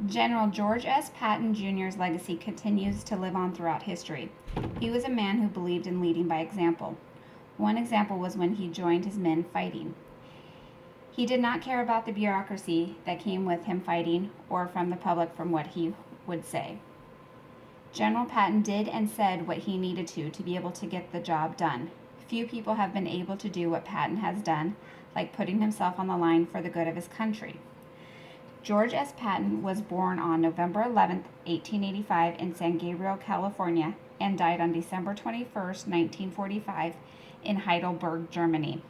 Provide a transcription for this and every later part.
General George S. Patton Jr.'s legacy continues to live on throughout history. He was a man who believed in leading by example. One example was when he joined his men fighting. He did not care about the bureaucracy that came with him fighting or from the public from what he would say. General Patton did and said what he needed to be able to get the job done. Few people have been able to do what Patton has done, like putting himself on the line for the good of his country. George S. Patton was born on November 11, 1885 in San Gabriel, California, and died on December 21, 1945 in Heidelberg, Germany.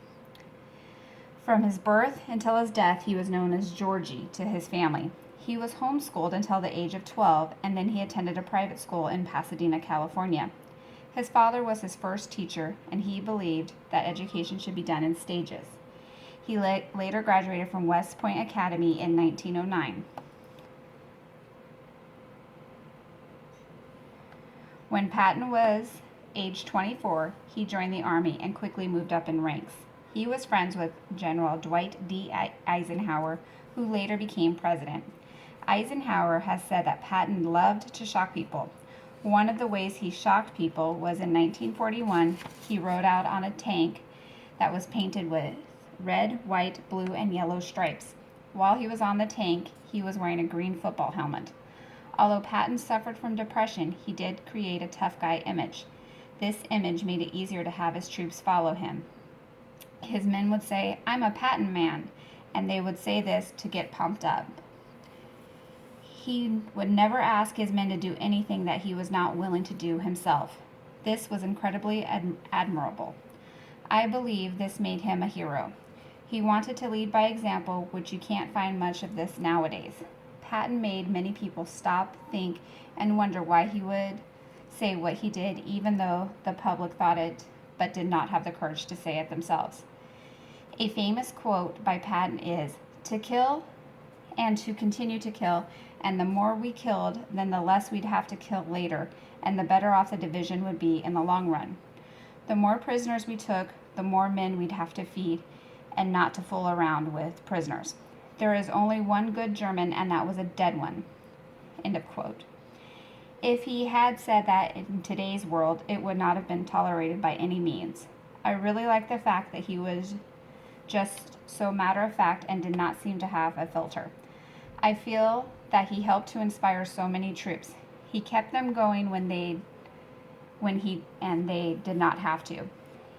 From his birth until his death, he was known as Georgie to his family. He was homeschooled until the age of 12, and then he attended a private school in Pasadena, California. His father was his first teacher, and he believed that education should be done in stages. He later graduated from West Point Academy in 1909. When Patton was age 24, he joined the Army and quickly moved up in ranks. He was friends with General Dwight D. Eisenhower, who later became president. Eisenhower has said that Patton loved to shock people. One of the ways he shocked people was in 1941, he rode out on a tank that was painted with red, white, blue, and yellow stripes. While he was on the tank, he was wearing a green football helmet. Although Patton suffered from depression, he did create a tough guy image. This image made it easier to have his troops follow him. His men would say, "I'm a Patton man," and they would say this to get pumped up. He would never ask his men to do anything that he was not willing to do himself. This was incredibly admirable. I believe this made him a hero. He wanted to lead by example, which you can't find much of this nowadays. Patton made many people stop, think, and wonder why he would say what he did, even though the public thought it, but did not have the courage to say it themselves. A famous quote by Patton is, "To kill and to continue to kill, and the more we killed, then the less we'd have to kill later, and the better off the division would be in the long run. The more prisoners we took, the more men we'd have to feed, and not to fool around with prisoners. There is only one good German, and that was a dead one." End of quote. If he had said that in today's world, it would not have been tolerated by any means. I really like the fact that he was just so matter of fact and did not seem to have a filter. I feel that he helped to inspire so many troops. He kept them going when they did not have to.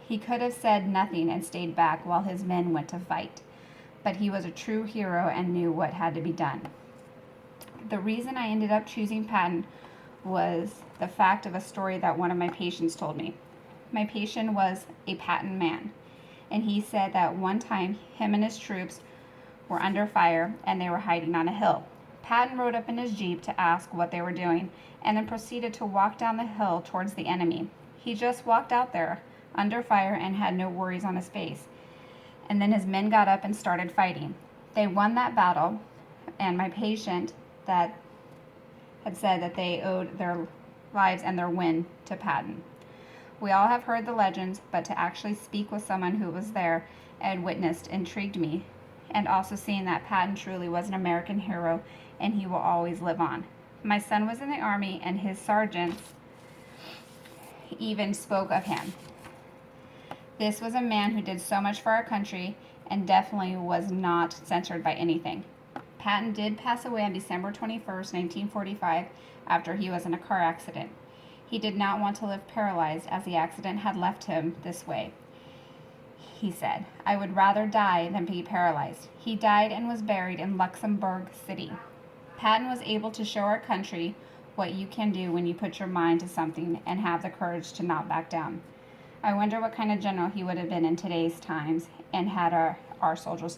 He could have said nothing and stayed back while his men went to fight, but he was a true hero and knew what had to be done. The reason I ended up choosing Patton was the fact of a story that one of my patients told me. My patient was a Patton man, and he said that one time him and his troops were under fire and they were hiding on a hill. Patton rode up in his Jeep to ask what they were doing and then proceeded to walk down the hill towards the enemy. He just walked out there under fire and had no worries on his face. And then his men got up and started fighting. They won that battle, and my patient that had said that they owed their lives and their win to Patton. We all have heard the legends, but to actually speak with someone who was there and witnessed intrigued me, and also seeing that Patton truly was an American hero and he will always live on. My son was in the Army, and his sergeants even spoke of him. This was a man who did so much for our country and definitely was not censored by anything. Patton did pass away on December 21st, 1945, after he was in a car accident. He did not want to live paralyzed, as the accident had left him this way. He said, "I would rather die than be paralyzed." He died and was buried in Luxembourg City. Patton was able to show our country what you can do when you put your mind to something and have the courage to not back down. I wonder what kind of general he would have been in today's times and had our soldiers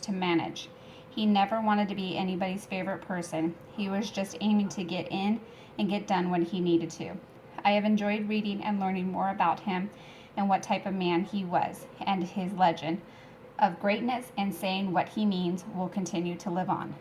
to manage. He never wanted to be anybody's favorite person. He was just aiming to get in and get done when he needed to. I have enjoyed reading and learning more about him and what type of man he was, and his legend of greatness and saying what he means will continue to live on.